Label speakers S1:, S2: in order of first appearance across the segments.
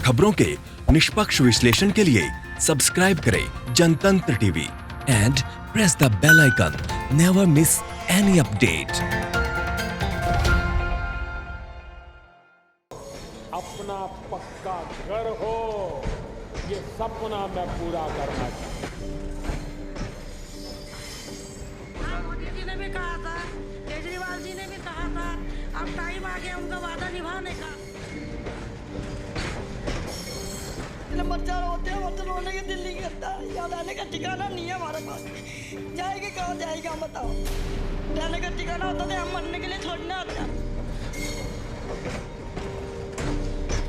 S1: खबरों के निष्पक्ष विश्लेषण के लिए सब्सक्राइब करें Jantantra TV and press the bell icon. Never miss any update.
S2: अपना पक्का घर हो, ये सपना मैं पूरा करना चाहता हूं।
S3: मोदी जी ने भी कहा था, केजरीवाल जी ने भी कहा था, अब टाइम आ गया उनका वादा निभाने का।
S4: बच्चा रोते हैं, मतलब रोने की दिल नहीं करता। याद आने का ठिकाना नहीं है हमारे पास। जाएगी कहाँ जाएगी हम बताओ। रहने का ठिकाना होता तो हम मरने के लिए छोड़ना आता।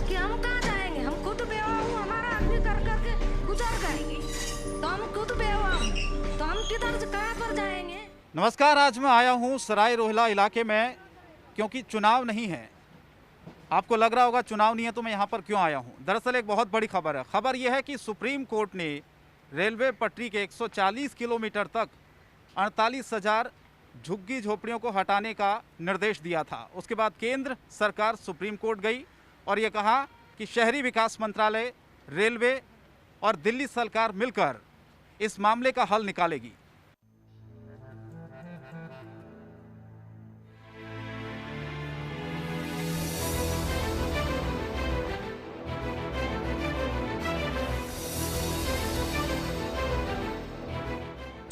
S3: कि हम कहाँ जाएंगे? हम खुद बेवा हूँ, हमारा आदमी कर करके गुजार जाएंगे। तो हम खुद बेवा हूँ, तो हम किधर से कहाँ पर जाएंगे?
S5: नमस्कार, आज मैं आया हूँ सराय रोहिला इलाके में, क्योंकि चुनाव नहीं है। आपको लग रहा होगा चुनाव नहीं है तो मैं यहाँ पर क्यों आया हूँ। दरअसल एक बहुत बड़ी खबर है। खबर यह है कि सुप्रीम कोर्ट ने रेलवे पटरी के 140 किलोमीटर तक 48,000 झुग्गी झोपड़ियों को हटाने का निर्देश दिया था। उसके बाद केंद्र सरकार सुप्रीम कोर्ट गई और ये कहा कि शहरी विकास मंत्रालय, रेलवे और दिल्ली सरकार मिलकर इस मामले का हल निकालेगी।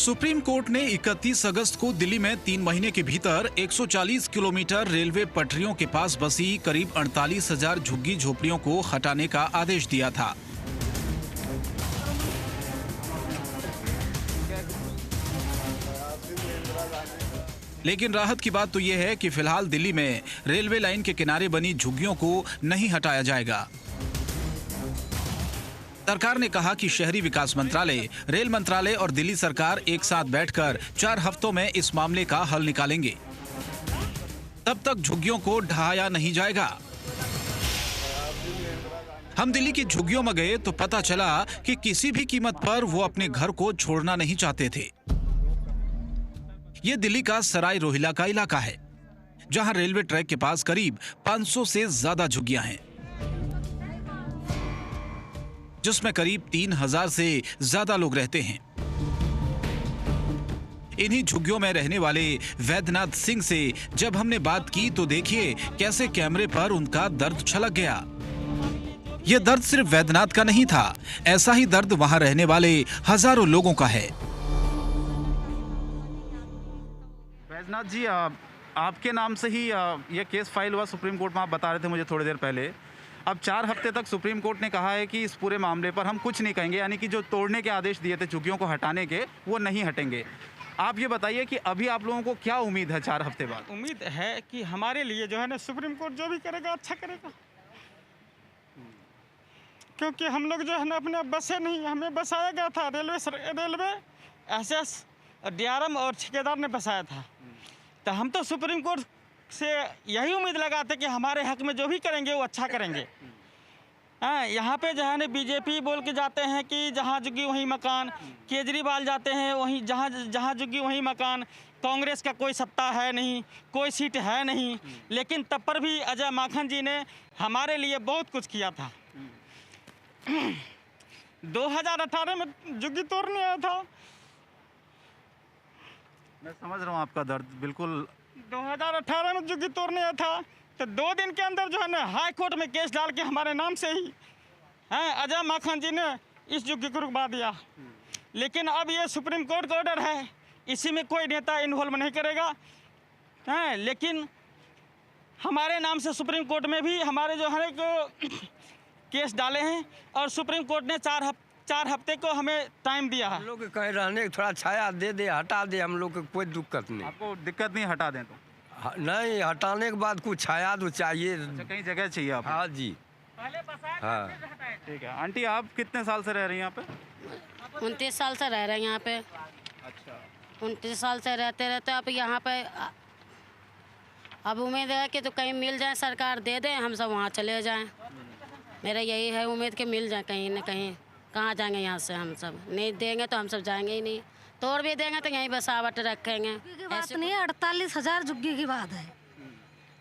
S5: सुप्रीम कोर्ट ने 31 अगस्त को दिल्ली में 3 महीने के भीतर 140 किलोमीटर रेलवे पटरियों के पास बसी करीब 48,000 झुग्गी झोपड़ियों को हटाने का आदेश दिया था। लेकिन राहत की बात तो यह है कि फिलहाल दिल्ली में रेलवे लाइन के किनारे बनी झुग्गियों को नहीं हटाया जाएगा। सरकार ने कहा कि शहरी विकास मंत्रालय, रेल मंत्रालय और दिल्ली सरकार एक साथ बैठकर 4 हफ्तों में इस मामले का हल निकालेंगे। तब तक झुग्गियों को ढहाया नहीं जाएगा। हम दिल्ली की झुग्गियों में गए तो पता चला कि किसी भी कीमत पर वो अपने घर को छोड़ना नहीं चाहते थे। ये दिल्ली का सराय रोहिला का इलाका है, जहां रेलवे ट्रैक के पास करीब 500 से ज्यादा झुग्गियां हैं, जिसमें करीब 3,000 से ज्यादा लोग रहते हैं। इन्हीं झुग्गियों में रहने वाले वैद्यनाथ सिंह से जब हमने बात की तो देखिए कैसे कैमरे पर उनका दर्द छलक गया। यह दर्द सिर्फ वैद्यनाथ का नहीं था, ऐसा ही दर्द वहां रहने वाले हजारों लोगों का है। वैद्यनाथ जी, आपके नाम से ही यह केस फाइल हुआ सुप्रीम कोर्ट में, आप बता रहे थे मुझे थोड़ी देर पहले। अब 4 हफ्ते तक सुप्रीम कोर्ट ने कहा है कि इस पूरे मामले पर हम कुछ नहीं कहेंगे, यानी कि जो तोड़ने के आदेश दिए थे झुग्गियों को हटाने के, वो नहीं हटेंगे। आप ये बताइए कि अभी आप लोगों को क्या उम्मीद है 4 हफ्ते बाद?
S6: उम्मीद है कि हमारे लिए जो है ना सुप्रीम कोर्ट जो भी करेगा अच्छा करेगा, क्योंकि हम लोग जो है ना अपने बसे नहीं, हमें बसाया गया था रेलवे एसएस DRM और ठेकेदार ने बसाया था। तो हम तो सुप्रीम कोर्ट से यही उम्मीद लगाते कि हमारे हक में जो भी करेंगे वो अच्छा करेंगे। हाँ, यहाँ पे जो है ना बीजेपी बोल के जाते हैं कि जहाँ झुग्गी वहीं मकान, केजरीवाल जाते हैं वहीं जहाँ झुग्गी वहीं मकान, कांग्रेस का कोई सत्ता है नहीं, कोई सीट है नहीं। लेकिन तब पर भी अजय माखन जी ने हमारे लिए बहुत कुछ किया था। 2018 में झुग्गी तोड़ने आया था।
S5: मैं समझ रहा हूँ आपका दर्द, बिल्कुल।
S6: 2018 में झुग्गी तोड़ने आया था तो 2 दिन के अंदर जो है ना हाई कोर्ट में केस डाल के हमारे नाम से ही अजय माखन जी ने इस झुग्गी को रुकवा दिया। लेकिन अब ये सुप्रीम कोर्ट का ऑर्डर है, इसी में कोई नेता इन्वॉल्व नहीं करेगा। लेकिन हमारे नाम से सुप्रीम कोर्ट में भी हमारे जो है केस डाले हैं और सुप्रीम कोर्ट ने 4 हफ्ते को हमें टाइम दिया है।
S7: हम लोग कहीं रहने थोड़ा छाया दे दे, हटा दे, हम लोग को कोई दिक्कत नहीं।
S5: आपको दिक्कत नहीं, हटा दें तो?
S7: नहीं, हटाने के बाद कुछ छाया तो चाहिए।
S5: अच्छा, कहीं जगह चाहिए आपको?
S7: हाँ जी।
S6: पहले बसाया,
S7: हाँ,
S5: ठीक है। आंटी, आप कितने साल से रह रही हैं यहाँ पे?
S8: 29 साल से रह रहे हैं यहाँ पे।
S5: अच्छा।
S8: 29 साल से रहते रहते अब यहाँ पे अब उम्मीद है कि तो कहीं मिल जाए, सरकार दे दें, हम सब वहाँ चले जाएं। मेरा यही है उम्मीद कि मिल जाए कहीं ना कहीं। कहाँ जाएंगे यहाँ से? हम सब नहीं देंगे तो हम सब जाएंगे ही नहीं। तोड़ भी देंगे तो यहीं बसावट रखेंगे।
S3: की बात नहीं है, 48,000 झुग्गी की बात है।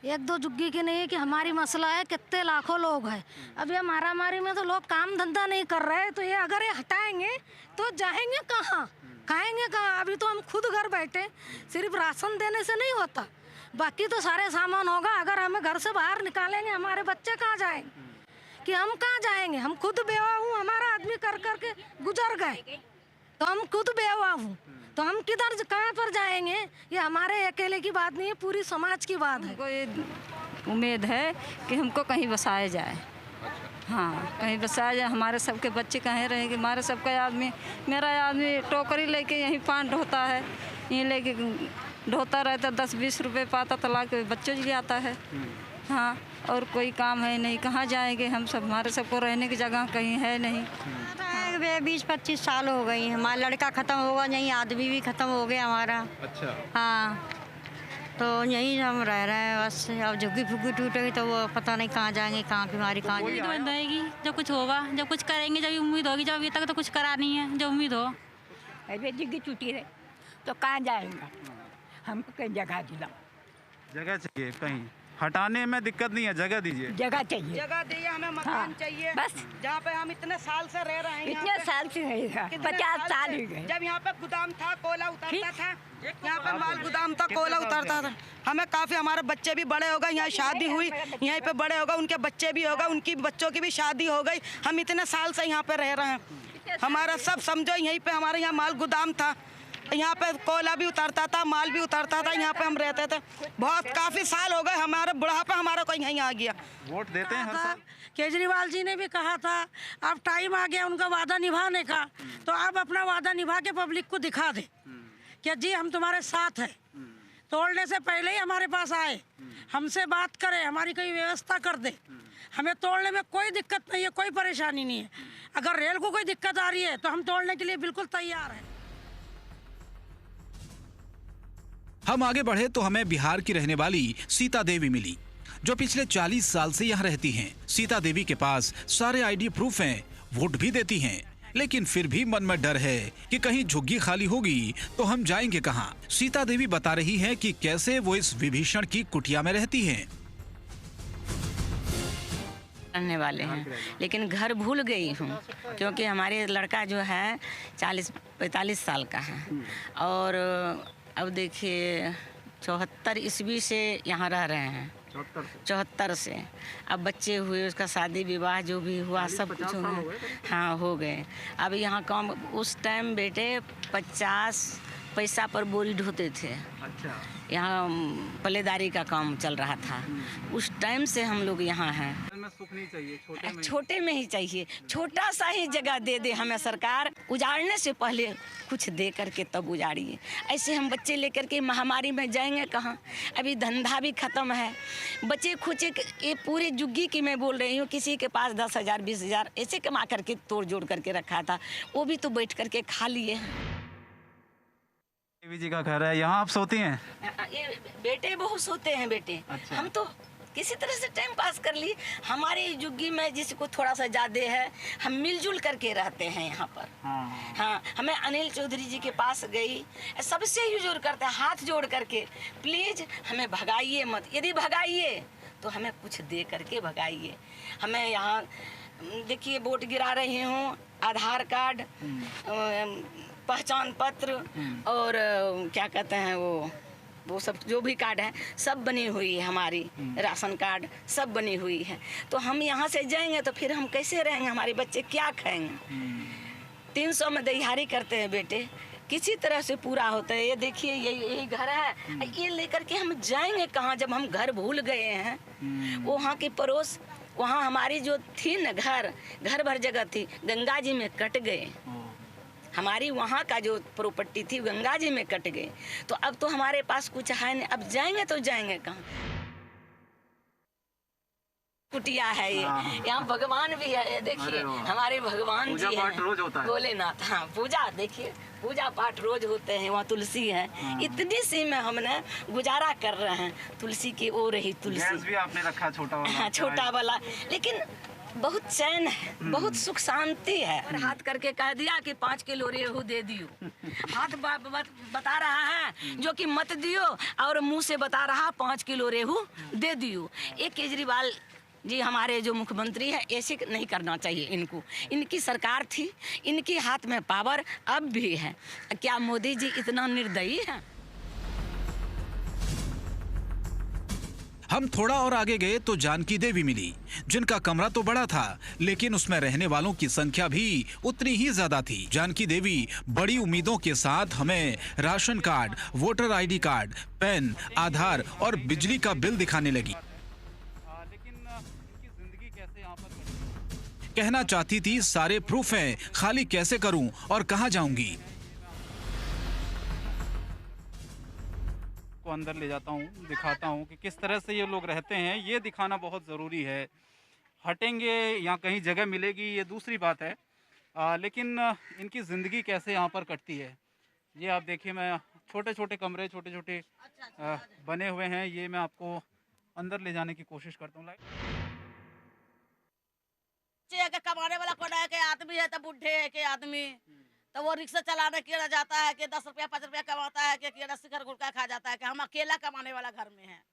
S3: एक दो जुग्गी की नहीं है कि हमारी मसला है, कितने लाखों लोग हैं। अब ये मारामारी में तो लोग काम धंधा नहीं कर रहे हैं, तो ये अगर ये हटाएंगे तो जाएंगे कहाँ, खाएंगे कहाँ। अभी तो हम खुद घर बैठे, सिर्फ राशन देने से नहीं होता, बाकी तो सारे सामान होगा। अगर हमें घर से बाहर निकालेंगे, हमारे बच्चे कहाँ जाएंगे, कि हम कहाँ जाएंगे। हम खुद बेवा हूँ, हमारा आदमी कर करके गुजर गए, तो हम खुद बेवा हूँ, तो हम किधर कहाँ पर जाएंगे। ये हमारे अकेले की बात नहीं है, पूरी समाज की बात है।
S9: हमको ये उम्मीद है कि हमको कहीं बसाया जाए। हाँ, कहीं बसाया जाए। हमारे सबके बच्चे कहीं रहेंगे, हमारे सबका आदमी, मेरा आदमी टोकरी लेके यहीं पान ढोता है, यहीं लेके ढोता रहता, 10-20 रुपए पाता तला के बच्चों ले आता है। हाँ, और कोई काम है नहीं, कहाँ जाएंगे हम सब, हमारे सबको रहने की जगह कहीं है नहीं।
S10: 20-25 साल हो गई, हमारा लड़का ख़त्म होगा, यहीं आदमी भी ख़त्म हो गया हमारा।
S5: अच्छा।
S10: हाँ, तो यहीं हम रह रहे हैं बस। अब झुग्गी फुग्गी टूटेगी तो वो पता नहीं कहाँ जाएंगे, कहाँ बीमारी कहाँ जाएगी।
S11: उम्मीद रहेगी जब कुछ होगा, जब कुछ करेंगे जब उम्मीद होगी, जब अभी तक तो कुछ करा नहीं है, जब उम्मीद हो।
S12: अरे झुग्गी टूटी रहे तो कहाँ जाएंगे, हमको कहीं जगह दिलाओ।
S5: जगह चाहिए, कहीं हटाने में दिक्कत नहीं है, जगह दीजिए।
S12: जगह चाहिए,
S4: जगह दीजिए हमें, मकान चाहिए
S12: बस,
S4: जहाँ पे हम इतने साल से रह रहे हैं।
S12: इतने साल से नहीं था, 50 साल ही गए।
S4: जब यहाँ पे गोदाम था, कोयला उतरता था, यहाँ पे माल गोदाम था, कोयला उतरता था। हमें काफ़ी, हमारे बच्चे भी बड़े हो गए, यहाँ शादी हुई, यहीं पे बड़े हो गए, उनके बच्चे भी हो गए, उनकी बच्चों की भी शादी हो गई। हम इतने साल से यहाँ पे रह रहे हैं, हमारा सब समझो यहीं पे, हमारे यहाँ माल गोदाम था, यहाँ पे कोयला भी उतरता था, माल भी उतरता था, यहाँ पे हम रहते थे। बहुत काफ़ी साल हो गए, हमारे बुढ़ापा हमारा कोई यहीं आ गया।
S5: वोट देते हैं हर साल।
S4: केजरीवाल जी ने भी कहा था अब टाइम आ गया उनका वादा निभाने का, तो अब अपना वादा निभा के पब्लिक को दिखा दे कि जी हम तुम्हारे साथ हैं। तोड़ने से पहले ही हमारे पास आए, हमसे बात करे, हमारी कोई व्यवस्था कर दे। हमें तोड़ने में कोई दिक्कत नहीं है, कोई परेशानी नहीं है। अगर रेल को कोई दिक्कत आ रही है तो हम तोड़ने के लिए बिल्कुल तैयार हैं।
S5: हम आगे बढ़े तो हमें बिहार की रहने वाली सीता देवी मिली, जो पिछले 40 साल से यहाँ रहती हैं। सीता देवी के पास सारे आईडी प्रूफ हैं, वोट भी देती हैं, लेकिन फिर भी मन में डर है कि कहीं झुग्गी खाली होगी तो हम जाएंगे कहाँ। सीता देवी बता रही हैं कि कैसे वो इस विभीषण की कुटिया में रहती हैं।
S13: रहने वाले हैं, लेकिन घर भूल गई हूँ, क्योंकि हमारे लड़का जो है 40-45 साल का है, और अब देखिए 74 ईस्वी से यहाँ रह रहे हैं, 74 से। अब बच्चे हुए, उसका शादी विवाह जो भी हुआ सब कुछ हाँ हो गए। अब यहाँ काम, उस टाइम बेटे 50 पैसा पर बोरी ढोते थे। अच्छा। यहाँ पल्लेदारी का काम चल रहा था, उस टाइम से हम लोग यहाँ हैं।
S5: सुख नहीं चाहिए,
S13: छोटे में ही चाहिए, छोटा सा ही जगह दे दे हमें सरकार। उजाड़ने से पहले कुछ दे करके तब उजाड़िए। ऐसे हम बच्चे लेकर के महामारी में जाएंगे कहाँ। अभी धंधा भी खत्म है, बच्चे खुचे ये पूरे जुग्गी की मैं बोल रही हूँ, किसी के पास 10,000 20,000 ऐसे कमा करके तोड़ जोड़ करके रखा था, वो भी तो बैठ करके खा लिए।
S5: देवी जी का घर है, यहाँ आप सोती हैं?
S13: ये बेटे बहुत सोते हैं बेटे। अच्छा। हम तो किसी तरह से टाइम पास कर ली। हमारे जुग्गी में जिसको थोड़ा सा ज़्यादा है, हम मिलजुल करके रहते हैं यहाँ पर। हाँ, हमें अनिल चौधरी जी के पास गई, सबसे हुजूर करते हैं हाथ जोड़ करके, प्लीज़ हमें भगाइए मत, यदि भगाइए तो हमें कुछ दे करके भगाइए। हमें यहाँ देखिए वोट गिरा रही हूँ, आधार कार्ड, पहचान पत्र और क्या कहते हैं वो सब जो भी कार्ड है सब बनी हुई है, हमारी राशन कार्ड सब बनी हुई है। तो हम यहाँ से जाएंगे तो फिर हम कैसे रहेंगे, हमारे बच्चे क्या खाएंगे। 300 में दिहाड़ी करते हैं बेटे, किसी तरह से पूरा होता है। ये देखिए यही घर है, ये लेकर के हम जाएंगे कहाँ जब हम घर भूल गए हैं। वहाँ की पड़ोस, वहाँ हमारी जो थी न घर भर जगह थी, गंगा जी में कट गए। हमारी वहाँ का जो प्रॉपर्टी थी गंगा जी में कट गए, तो अब तो हमारे पास कुछ है नहीं। अब जाएंगे तो जाएंगे कहाँ। कुटिया है ये, यहाँ भगवान भी है, देखिए हमारे भगवान जी हैं भोलेनाथ। हाँ, पूजा देखिए, पूजा पाठ रोज होते हैं। वहाँ तुलसी है, इतनी सी में हमने गुजारा कर रहे हैं। तुलसी की ओ रही तुलसी
S5: भी आपने रखा छोटा वाला।
S13: हाँ, छोटा वाला, लेकिन बहुत चैन है, बहुत सुख शांति है। और हाथ करके कह दिया कि 5 किलो रेहू दे दियो। हाथ बता रहा है जो कि मत दियो, और मुंह से बता रहा 5 किलो रेहू दे दियो। ये केजरीवाल जी हमारे जो मुख्यमंत्री है, ऐसे नहीं करना चाहिए इनको। इनकी सरकार थी, इनके हाथ में पावर अब भी है। क्या मोदी जी इतना निर्दयी है?
S5: हम थोड़ा और आगे गए तो जानकी देवी मिली, जिनका कमरा तो बड़ा था लेकिन उसमें रहने वालों की संख्या भी उतनी ही ज्यादा थी। जानकी देवी बड़ी उम्मीदों के साथ हमें ration card, voter ID card, PAN, Aadhaar और बिजली का बिल दिखाने लगी। लेकिन इनकी जिंदगी कैसे यहाँ पर कहना चाहती थी सारे प्रूफ हैं, खाली कैसे करूं और कहां जाऊंगी। अंदर ले जाता हूँ, दिखाता हूँ कि किस तरह से ये लोग रहते हैं। ये दिखाना बहुत ज़रूरी है। हटेंगे या कहीं जगह मिलेगी ये दूसरी बात है, लेकिन इनकी ज़िंदगी कैसे यहाँ पर कटती है ये आप देखिए। मैं छोटे छोटे कमरे छोटे छोटे बने हुए हैं, ये मैं आपको अंदर ले जाने की कोशिश करता हूँ।
S4: कमाने वाला कौन है? के आदमी है तो बुढ़े है के आदमी, तो वो रिक्शा चलाने किया जाता है कि 10 रुपया 5 रुपया कमाता है कि शिखर गुटखा खा जाता है कि हम अकेला कमाने वाला घर में है।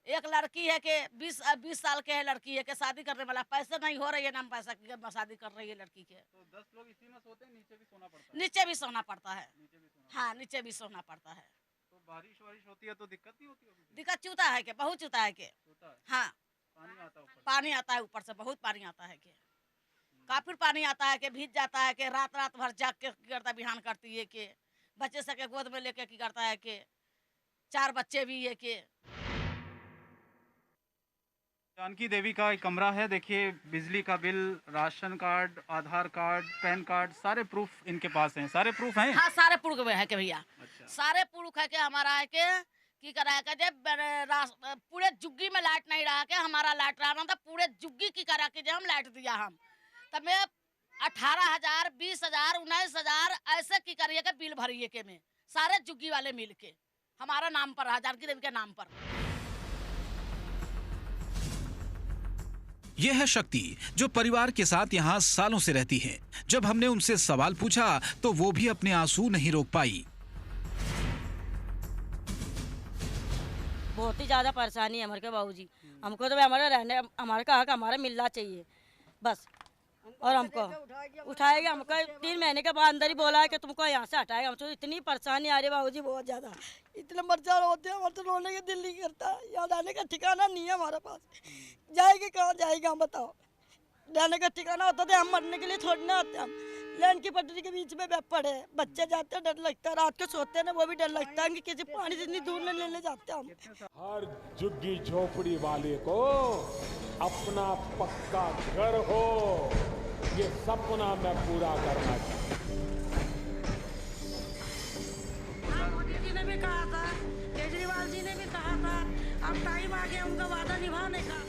S4: एक लड़की है कि 20 साल के है, लड़की है कि शादी करने वाला, पैसे नहीं हो रही है ना पैसा की शादी कर रही है लड़की के। तो 10 लोग इसी में सोते हैं, नीचे भी सोना पड़ता है? नीचे भी सोना पड़ता है। हाँ, नीचे भी सोना पड़ता है। तो बारिश वारिश होती है तो दिक्कत नहीं होती होगी? दिक्कत चूता है कि बहुत चूता है कि। हाँ, पानी आता है ऊपर से, बहुत पानी आता है कि, काफी पानी आता है कि भीग जाता है कि रात भर जाग के करता बिहान करती है कि बच्चे सके गोद में लेके की करता है कि 4 बच्चे भी है कि। जानकी देवी का एक कमरा है, देखिए बिजली का बिल, राशन कार्ड, आधार कार्ड, पैन कार्ड, सारे प्रूफ इनके पास हैं। सारे प्रूफ हैं? हाँ, सारे प्रूफ है कि भैया। अच्छा। सारे प्रूफ है कि हमारा है कि करा है जब पूरे जुग्गी में लाइट नहीं रहा के हमारा लाइट रहा था, पूरे जुग्गी की करा के जब हम लाइट दिया हम तब में 18,000, 20,000, 19,000 ऐसे की करिए के बिल भरिए के में सारे जुग्गी वाले मिल के हमारा नाम पर रहा, जानकी देवी के नाम पर।
S5: यह है शक्ति जो परिवार के साथ यहाँ सालों से रहती है। जब हमने उनसे सवाल पूछा तो वो भी अपने आंसू नहीं रोक पाई।
S14: बहुत ही ज्यादा परेशानी है हमारे बाबूजी, हमको तो हमारे का हक हमारा मिलना चाहिए बस। और हमको उठाएगा, हमको 3 महीने के बाद अंदर ही बोला है कि तुमको यहाँ से हटाएगा। हमको इतनी परेशानी आ रही है बाबूजी, बहुत ज्यादा, इतने मर्जार होते हैं, हमारे तो रोने के दिल नहीं करता। यहाँ रहने का ठिकाना नहीं है हमारे पास, जाएगी कहाँ जाएगा हम बताओ। रहने का ठिकाना होता तो हम मरने के लिए थोड़ी ना आते। हम लाइन की पटरी के बीच में पड़े, बच्चे जाते हैं, डर लगता है, रात को सोते हैं ना वो भी डर लगता है कि किसी पानी से इतनी दूर नहीं ले जाते हम।
S2: हर झुग्गी झोपड़ी वाले को अपना पक्का घर हो, ये सपना मैं पूरा करना चाहता हूँ।
S3: मोदी जी ने भी कहा था, केजरीवाल जी ने भी कहा था, अब टाइम आ गया उनका वादा निभाने का।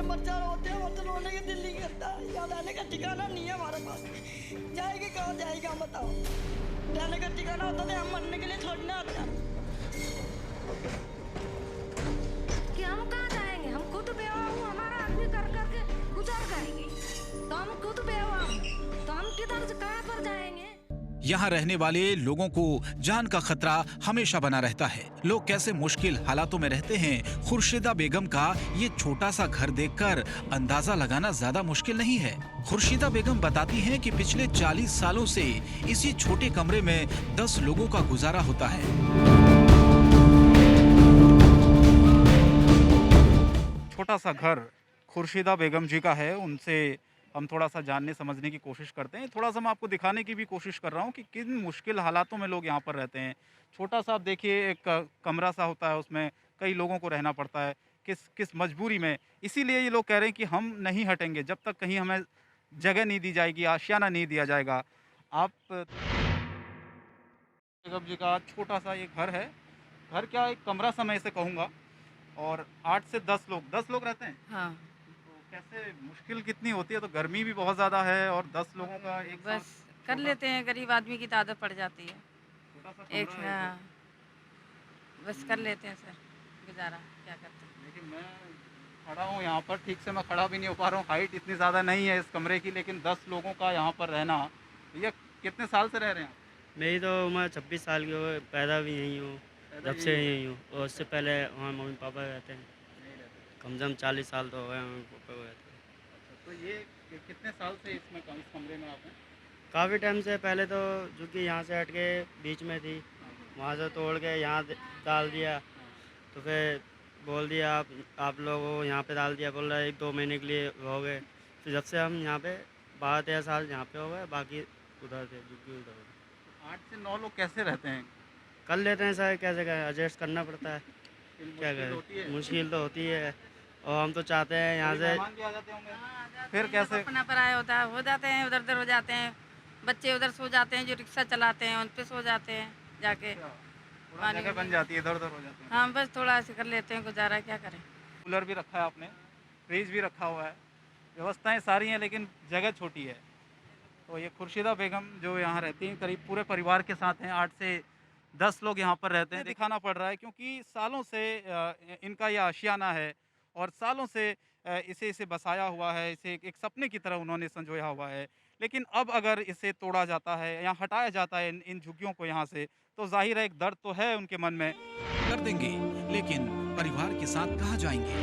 S14: मर्जार होते हैं, तो रोने के दिल नहीं करता। यहाँ रहने का ठिकाना नहीं है हमारे पास, जाएगी कहाँ जाएगा बताओ। रहने का ठिकाना होता तो हम मरने के लिए थोड़ी ना आते।
S3: कि हम कहाँ जाएंगे, हम खुद बेवा हूँ, हमारा आदमी कर करके गुजार करेंगे, तो हम खुद बेवा हूँ, तो हम किधर से कहाँ पर जाएंगे।
S5: यहाँ रहने वाले लोगों को जान का खतरा हमेशा बना रहता है। लोग कैसे मुश्किल हालातों में रहते हैं, खुर्शीदा बेगम का ये छोटा सा घर देखकर अंदाजा लगाना ज्यादा मुश्किल नहीं है। खुर्शीदा बेगम बताती हैं कि पिछले 40 सालों से इसी छोटे कमरे में 10 लोगों का गुजारा होता है। छोटा सा घर खुर्शीदा बेगम जी का है, उनसे हम थोड़ा सा जानने समझने की कोशिश करते हैं। थोड़ा सा मैं आपको दिखाने की भी कोशिश कर रहा हूँ कि किन मुश्किल हालातों में लोग यहाँ पर रहते हैं। छोटा सा आप देखिए, एक कमरा सा होता है, उसमें कई लोगों को रहना पड़ता है, किस मजबूरी में। इसीलिए ये लोग कह रहे हैं कि हम नहीं हटेंगे जब तक कहीं हमें जगह नहीं दी जाएगी, आशियाना नहीं दिया जाएगा। आप बेगम जी का छोटा सा ये घर है, घर क्या एक कमरा सा मैं इसे कहूँगा, और 8 से 10 लोग रहते हैं। हाँ। कैसे मुश्किल कितनी होती है? तो गर्मी भी बहुत ज़्यादा है और 10 लोगों का एक
S9: बस कर लेते हैं, गरीब आदमी की तो आदत पड़ जाती है एक। हाँ, बस कर लेते हैं सर गुजारा, क्या करते हैं।
S5: लेकिन मैं खड़ा हूँ यहाँ पर, ठीक से मैं खड़ा भी नहीं हो पा रहा हूँ, हाइट इतनी ज़्यादा नहीं है इस कमरे की, लेकिन 10 लोगों का यहाँ पर रहना, ये कितने साल से रह रहे हैं?
S6: मेरी तो उम्र 26 साल की हो, पैदा भी यहीं हूँ, जब से यहीं हूँ। और उससे पहले वहाँ मम्मी पापा रहते हैं, कम से कम 40 साल तो हो गए मम्मी पापा को रहते हैं।
S5: तो ये कितने साल से इसमें इस कमरे में आप हैं?
S6: काफ़ी टाइम से, पहले तो जो कि यहाँ से हट के बीच में थी, वहाँ से तोड़ के यहाँ डाल दिया, तो फिर बोल दिया आप लोगों को यहाँ पे डाल दिया, बोल रहा है 1-2 महीने के लिए हो गए। तो जब से हम यहाँ पे 12-13 साल यहाँ पे हो गए, बाकी उधर थे, झुग्गी उधर।
S5: 8 से 9 लोग कैसे रहते हैं?
S6: कर लेते हैं सर, कैसे करें, एडजस्ट करना पड़ता है, क्या करें, मुश्किल तो होती है। और हम तो चाहते हैं यहाँ से,
S5: फिर कैसे?
S9: अपना पराया होता है, हो जाते हैं, उधर उधर हो जाते हैं, बच्चे उधर सो जाते हैं, जो रिक्शा चलाते हैं उन पे सो जाते हैं जाके,
S5: जगह बन जाती है, इधर उधर हो जाते हैं।
S9: हाँ बस थोड़ा ऐसे कर लेते हैं, गुजारा क्या करें।
S5: कूलर भी रखा है आपने, फ्रिज भी रखा हुआ है, व्यवस्थाएं सारी हैं, लेकिन जगह छोटी है। तो ये खुर्शीदा बेगम जो यहाँ रहती हैं, करीब पूरे परिवार के साथ हैं, 8 से 10 लोग यहाँ पर रहते हैं। दिखाना पड़ रहा है क्योंकि सालों से इनका यह आशियाना है और सालों से इसे बसाया हुआ है, इसे एक सपने की तरह उन्होंने संजोया हुआ है। लेकिन अब अगर इसे तोड़ा जाता है या हटाया जाता है इन झुग्गियों को यहाँ से, तो जाहिर है एक दर्द तो है उनके मन में।
S1: कर देंगे, लेकिन परिवार के साथ कहाँ जाएंगे?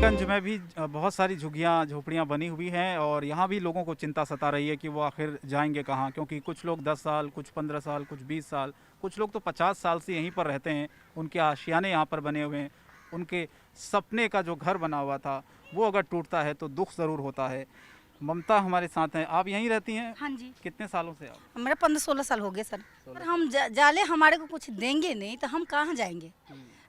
S5: गंज में भी बहुत सारी झुग्गियाँ झोपड़ियाँ बनी हुई हैं और यहाँ भी लोगों को चिंता सता रही है कि वो आखिर जाएंगे कहाँ, क्योंकि कुछ लोग 10 साल, कुछ 15 साल, कुछ 20 साल, कुछ लोग तो 50 साल से यहीं पर रहते हैं। उनके आशियाने यहाँ पर बने हुए हैं, उनके सपने का जो घर बना हुआ था वो अगर टूटता है तो दुख ज़रूर होता है। ममता हमारे साथ हैं, आप यहीं रहती हैं?
S15: हाँ जी।
S5: कितने सालों से आप?
S15: मेरा 15-16 साल हो गए सर। पर हम जाले हमारे को कुछ देंगे नहीं तो हम कहाँ जाएंगे?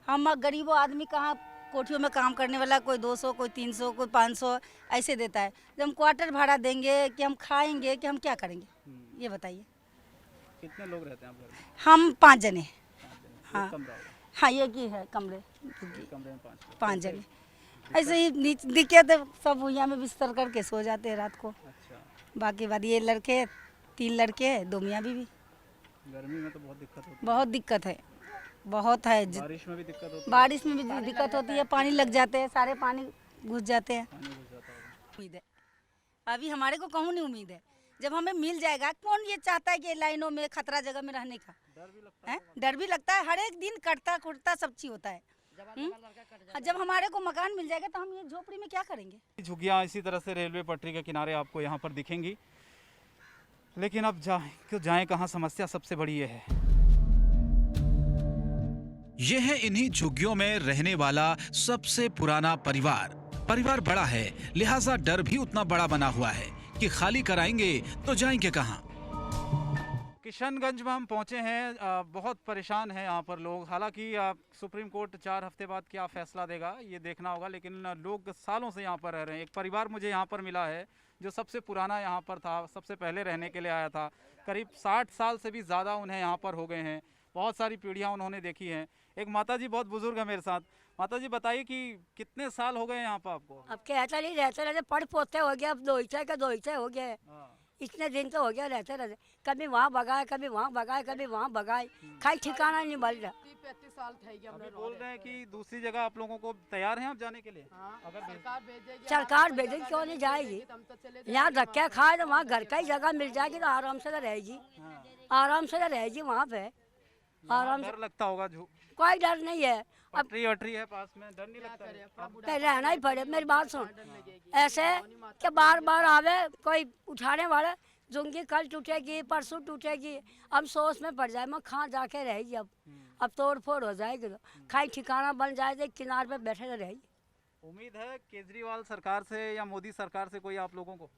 S15: हम गरीबों आदमी कहाँ, कोठियों में काम करने वाला कोई 200, कोई 300, कोई 500 ऐसे देता है। जब हम क्वार्टर भाड़ा देंगे कि हम खाएंगे कि हम क्या करेंगे, ये बताइए।
S5: कितने लोग रहते हैं आप घर में?
S15: हम 5 जने। हाँ
S5: हाँ,
S15: ये की है कमरे
S5: में
S15: 5 जने। ऐसे ही दिखे तो सब भुइयाँ में बिस्तर करके सो जाते हैं रात को।
S5: अच्छा।
S15: बाकी बाद ये लड़के 3 लड़के 2 मियाँ बीवी।
S5: गर्मी में तो बहुत दिक्कत होती है।
S15: बहुत दिक्कत है, बहुत है।
S5: बारिश में भी दिक्कत होती है?
S15: बारिश में भी दिक्कत होती है, पानी लग जाते हैं, सारे पानी घुस जाते हैं। उम्मीद है अभी हमारे को कहूँ नहीं उम्मीद है, जब हमें मिल जाएगा। कौन ये चाहता है कि लाइनों में खतरा जगह में रहने का? डर भी लगता है, हर एक दिन कटता कुटता सब चीज होता है। जब हमारे को मकान मिल जाएगा तो हम ये झोपड़ी में क्या करेंगे?
S5: झुग्गियाँ इसी तरह से रेलवे पटरी के किनारे आपको यहाँ पर दिखेंगी, लेकिन अब जाएं कहाँ, समस्या सबसे बड़ी ये है।
S1: यह है इन्हीं झुग्गियों में रहने वाला सबसे पुराना परिवार। परिवार बड़ा है, लिहाजा डर भी उतना बड़ा बना हुआ है कि खाली कराएंगे तो जाएंगे कहाँ।
S5: किशनगंज में हम पहुंचे हैं, बहुत परेशान हैं यहाँ पर लोग। हालांकि सुप्रीम कोर्ट 4 हफ्ते बाद क्या फैसला देगा ये देखना होगा, लेकिन लोग सालों से यहाँ पर रह रहे हैं। एक परिवार मुझे यहाँ पर मिला है जो सबसे पुराना यहाँ पर था, सबसे पहले रहने के लिए आया था। करीब 60 साल से भी ज़्यादा उन्हें यहाँ पर हो गए हैं, बहुत सारी पीढ़ियाँ उन्होंने देखी हैं। एक माता जी बहुत बुजुर्ग है मेरे साथ। माता जी बताइए कि कितने साल हो गए यहाँ पर आपको?
S14: अब कहता नहीं रहते पढ़ पोते हो गया, अब 2 हिस्से हो गया। इतने दिन तो हो गया रहते रहते, कभी वहाँ भगाए, कभी वहाँ भगाए, कभी वहाँ भगाए, खाई ठिकाना नहीं मिल रहा।
S5: 35 साल अभी बोल रहे हैं कि दूसरी जगह आप लोगों को तैयार हैं आप जाने के लिए? अगर
S14: सरकार भेजेगी, क्यों नहीं जाएगी? यहाँ धक्के खाए तो वहाँ घर का ही जगह मिल जाएगी तो आराम से रहेगी, आराम से रहेगी वहाँ पे, आराम से।
S5: डर लगता होगा?
S14: कोई डर नहीं है, अब
S5: पटरी है पास में, डर नहीं लगता है?
S14: रहना ही पड़े। मेरी बात सुन, ऐसे कि बार बार आवे कोई उठाने वाला, झुंगी कल टूटेगी, परसों टूटेगी, हम सोच में पड़ जाए, मैं कहाँ जाके रहेगी? अब तोड़ फोड़ हो जाएगी तो खाई ठिकाना बन जाए, किनारे पे बैठे रहेगी।
S5: उम्मीद है केजरीवाल सरकार से या मोदी सरकार से कोई आप लोगों को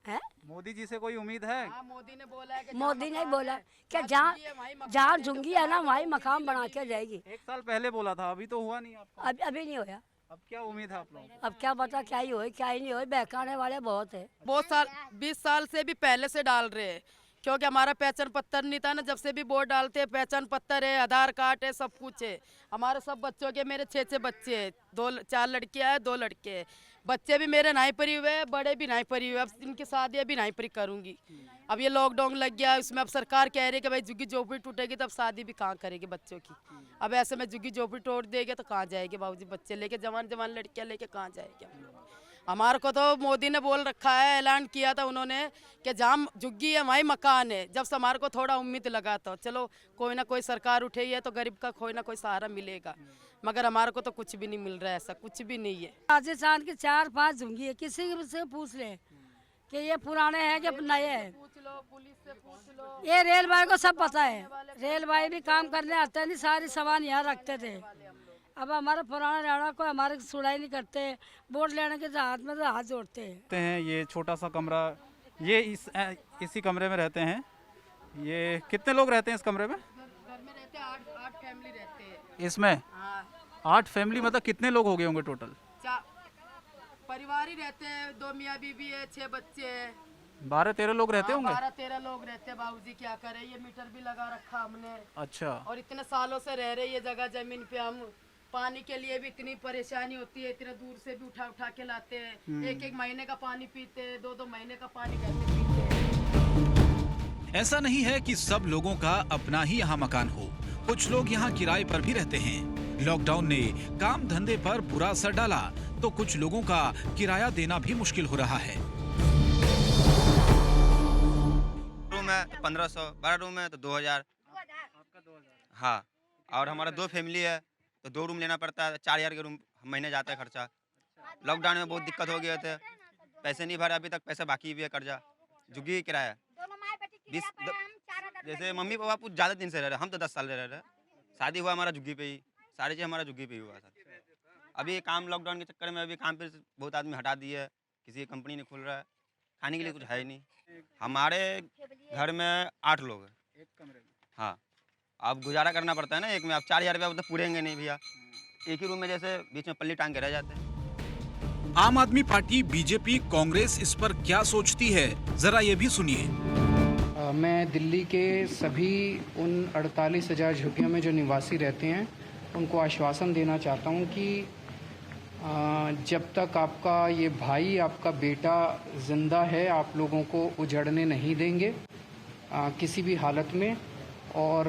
S14: है?
S5: मोदी जी से कोई उम्मीद है?
S14: मोदी ने बोला कि जहाँ झुंगी है ना वहीं मकान बना के जाएगी।
S5: 1 साल पहले बोला था, अभी तो हुआ नहीं आपका?
S14: अभी नहीं होया।
S5: अब क्या उम्मीद है आप लोगों को?
S14: अब क्या पता क्या ही हो क्या ही नहीं हो, बहकाने वाले बहुत है।
S4: बहुत साल 20 साल से भी पहले से डाल रहे हैं क्योंकि हमारा पहचान पत्र नहीं था ना, जब से भी वोट डालते हैं पहचान पत्र है, आधार कार्ड है, सब कुछ है। हमारे सब बच्चों के, मेरे 6 बच्चे हैं, 4 लड़कियां हैं, 2 लड़के हैं। बच्चे भी मेरे नहीं परी हुए हैं, बड़े भी नहीं परी हुए, अब इनकी शादी भी नहीं परी करूंगी। अब ये लॉकडाउन लग गया, उसमें अब सरकार कह रही है कि भाई झुग्गी झोपड़ी टूटेगी तो अब शादी भी कहाँ करेगी बच्चों की। अब ऐसे में झुग्गी झोपड़ी तोड़ देंगे तो कहाँ जाएगी बाबूजी, बच्चे लेके, जवान जवान लड़कियां लेके कहाँ जाएगी। हमारे को तो मोदी ने बोल रखा है, ऐलान किया था उन्होंने कि जहाँ झुग्गी है वहीं मकान है। जब से हमारे को थोड़ा उम्मीद लगा तो चलो कोई ना कोई सरकार उठेगी है तो गरीब का कोई ना कोई सहारा मिलेगा, मगर हमारे को तो कुछ भी नहीं मिल रहा है, ऐसा कुछ भी नहीं है।
S14: राजस्थान की 4-5 झुग्गी है, किसी से पूछ ले कि ये पुराने हैं कि नए हैं। ये रेलवे को सब पता है, रेलवे भी काम करने आते नहीं, सारी सामान यहाँ रखते थे। अब हमारे पुराने रहना को हमारे सुनाई नहीं करते, वोट लेने के हाथ में तो हाथ जोड़ते
S5: हैं। ये छोटा सा कमरा, ये इसी कमरे में रहते हैं। ये कितने लोग रहते हैं इस कमरे में?
S4: घर में रहते हैं 8 फैमिली रहते हैं
S5: इसमें। 8 फैमिली मतलब कितने लोग हो गए होंगे टोटल?
S4: परिवार ही रहते हैं, 2 मियाँ बीवी है, 6 बच्चे हैं।
S5: 12-13 लोग रहते होंगे।
S4: 12-13 लोग रहते हैं बाबूजी, क्या करें, ये मीटर भी लगा रखा हमने।
S5: अच्छा।
S4: और इतने सालों से रह रहे ये जगह जमीन पे, हम पानी के लिए भी इतनी परेशानी होती है, इतने दूर से भी उठा के लाते हैं। 1-1 महीने का पानी पीते हैं, 2-2 महीने का पानी घर में पीते हैं।
S1: ऐसा नहीं है कि सब लोगों का अपना ही यहाँ मकान हो, कुछ लोग यहाँ किराए पर भी रहते हैं। लॉकडाउन ने काम धंधे पर बुरा असर डाला तो कुछ लोगों का किराया देना भी मुश्किल हो रहा है।
S16: रूम है तो 1500, 12 रूम है तो 2000। हाँ, और हमारा 2 फैमिली है तो 2 रूम लेना पड़ता है, 4000 के रूम महीने जाता है खर्चा। लॉकडाउन में बहुत दिक्कत हो गए थे, पैसे नहीं भरे, अभी तक पैसे बाकी भी है, कर्जा, झुग्गी किराया 20। जैसे मम्मी पापा कुछ ज़्यादा दिन से रह रहे, हम तो 10 साल रह रहे। शादी हुआ हमारा झुग्गी पे ही, सारी चीज़ हमारा झुग्गी पे ही हुआ था। अभी काम लॉकडाउन के चक्कर में अभी काम पे बहुत आदमी हटा दिए है, किसी की कंपनी नहीं खुल रहा है, खाने के लिए कुछ है ही नहीं। हमारे घर में 8 लोग हैं एक कमरे में। हाँ, अब गुजारा करना पड़ता है ना एक में। अब 4000 रुपया तो पूरेंगे नहीं भैया, एक ही रूम में जैसे बीच में पल्ली टांग के रह जाते हैं।
S1: आम आदमी पार्टी, बीजेपी, कांग्रेस इस पर क्या सोचती है, जरा ये भी सुनिए।
S17: मैं दिल्ली के सभी उन 48,000 झुग्गियों में जो निवासी रहते हैं उनको आश्वासन देना चाहता हूं कि जब तक आपका ये भाई, आपका बेटा ज़िंदा है, आप लोगों को उजड़ने नहीं देंगे किसी भी हालत में। और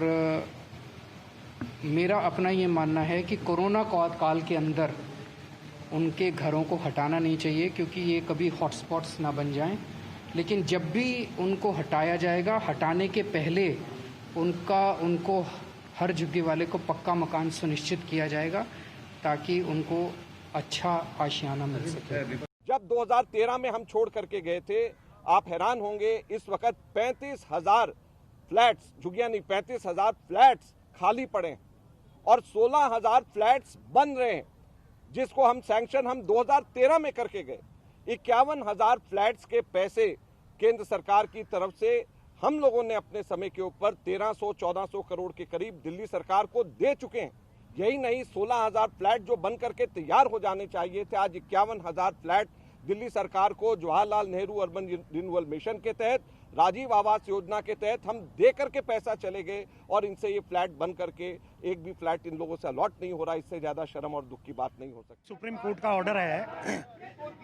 S17: मेरा अपना ये मानना है कि कोरोना काल के अंदर उनके घरों को हटाना नहीं चाहिए, क्योंकि ये कभी हॉटस्पॉट्स ना बन जाएं। लेकिन जब भी उनको हटाया जाएगा, हटाने के पहले उनको हर झुग्गी वाले को पक्का मकान सुनिश्चित किया जाएगा ताकि उनको अच्छा आशियाना मिल सके।
S18: जब 2013 में हम छोड़ करके गए थे, आप हैरान होंगे, इस वक्त 35,000 फ्लैट्स, झुग्गियां नहीं, 35,000 फ्लैट्स खाली पड़े हैं और 16,000 फ्लैट्स बन रहे हैं, जिसको हम सैंक्शन हम 2013 में करके गए। 51,000 फ्लैट्स के पैसे केंद्र सरकार की तरफ से हम लोगों ने अपने समय के ऊपर 1300-1400 करोड़ के करीब दिल्ली सरकार को दे चुके हैं। यही नहीं, 16,000 फ्लैट जो बन करके तैयार हो जाने चाहिए थे, आज 51,000 फ्लैट दिल्ली सरकार को Jawaharlal Nehru urban renewal mission के तहत, राजीव आवास योजना के तहत हम दे करके पैसा चले गए और इनसे ये फ्लैट बन करके एक भी फ्लैट इन लोगों से अलॉट नहीं हो रहा। इससे ज्यादा शर्म और दुख की बात नहीं हो सकती।
S19: सुप्रीम कोर्ट का ऑर्डर है,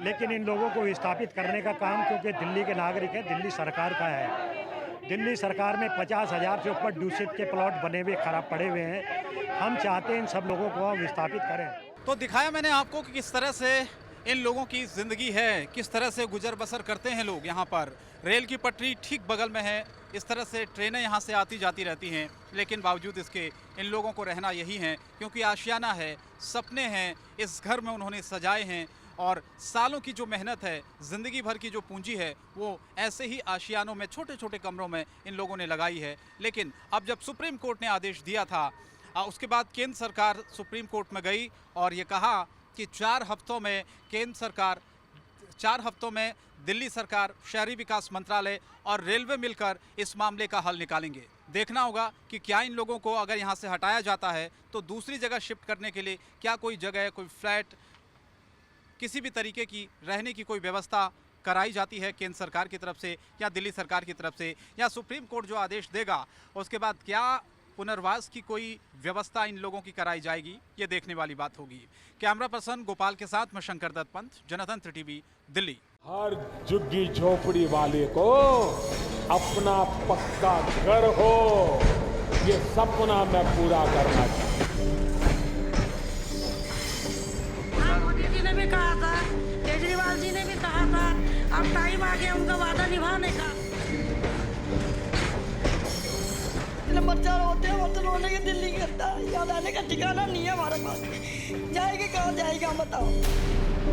S19: लेकिन इन लोगों को विस्थापित करने का काम, क्योंकि दिल्ली के नागरिक है, दिल्ली सरकार का है। दिल्ली सरकार में 50,000 से ऊपर दूषित के प्लॉट बने हुए खराब पड़े हुए हैं। हम चाहते हैं इन सब लोगों को विस्थापित करें।
S5: तो दिखाया मैंने आपको कि किस तरह से इन लोगों की ज़िंदगी है, किस तरह से गुजर बसर करते हैं लोग। यहाँ पर रेल की पटरी ठीक बगल में है, इस तरह से ट्रेनें यहाँ से आती जाती रहती हैं, लेकिन बावजूद इसके इन लोगों को रहना यही है, क्योंकि आशियाना है, सपने हैं, इस घर में उन्होंने सजाए हैं और सालों की जो मेहनत है, ज़िंदगी भर की जो पूंजी है, वो ऐसे ही आशियानों में, छोटे छोटे कमरों में इन लोगों ने लगाई है। लेकिन अब जब सुप्रीम कोर्ट ने आदेश दिया था, उसके बाद केंद्र सरकार सुप्रीम कोर्ट में गई और ये कहा कि 4 हफ्तों में केंद्र सरकार, 4 हफ्तों में दिल्ली सरकार, शहरी विकास मंत्रालय और रेलवे मिलकर इस मामले का हल निकालेंगे। देखना होगा कि क्या इन लोगों को अगर यहाँ से हटाया जाता है तो दूसरी जगह शिफ्ट करने के लिए क्या कोई जगह, कोई फ्लैट, किसी भी तरीके की रहने की कोई व्यवस्था कराई जाती है केंद्र सरकार की तरफ से या दिल्ली सरकार की तरफ से, या सुप्रीम कोर्ट जो आदेश देगा उसके बाद क्या पुनर्वास की कोई व्यवस्था इन लोगों की कराई जाएगी, ये देखने वाली बात होगी। कैमरा पर्सन गोपाल के साथ मैं शंकर दत्त पंत, जनतंत्र टीवी, दिल्ली।
S2: हर झुग्गी झोपड़ी वाले को अपना पक्का घर हो, ये सपना मैं पूरा करना चाहता हूँ।
S14: मोदी जी ने भी कहा था, केजरीवाल जी ने भी कहा था, अब टाइम आ गया उनका वादा निभाने का। बच्चा रोते हैं, मतलब रोने के दिल नहीं करता, यहाँ रहने का ठिकाना नहीं है हमारे पास। जाएगी कहाँ जाएगी हम बताओ,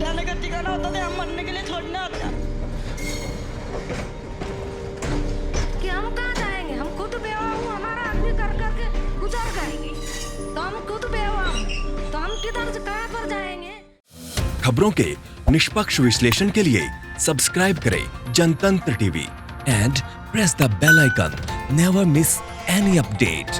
S14: रहने का ठिकाना होता तो हम मरने के लिए छोड़ना आता।
S3: कि हम कहाँ जाएंगे, हम खुद बेवा हूँ, हमारा आदमी कर करके गुजर जाएंगे, तो हम खुद बेवा हूँ, तो हम किधर कहाँ पर जाएंगे।
S20: खबरों के निष्पक्ष विश्लेषण के लिए सब्सक्राइब करें Jantantra TV and press the bell icon. Never miss any update.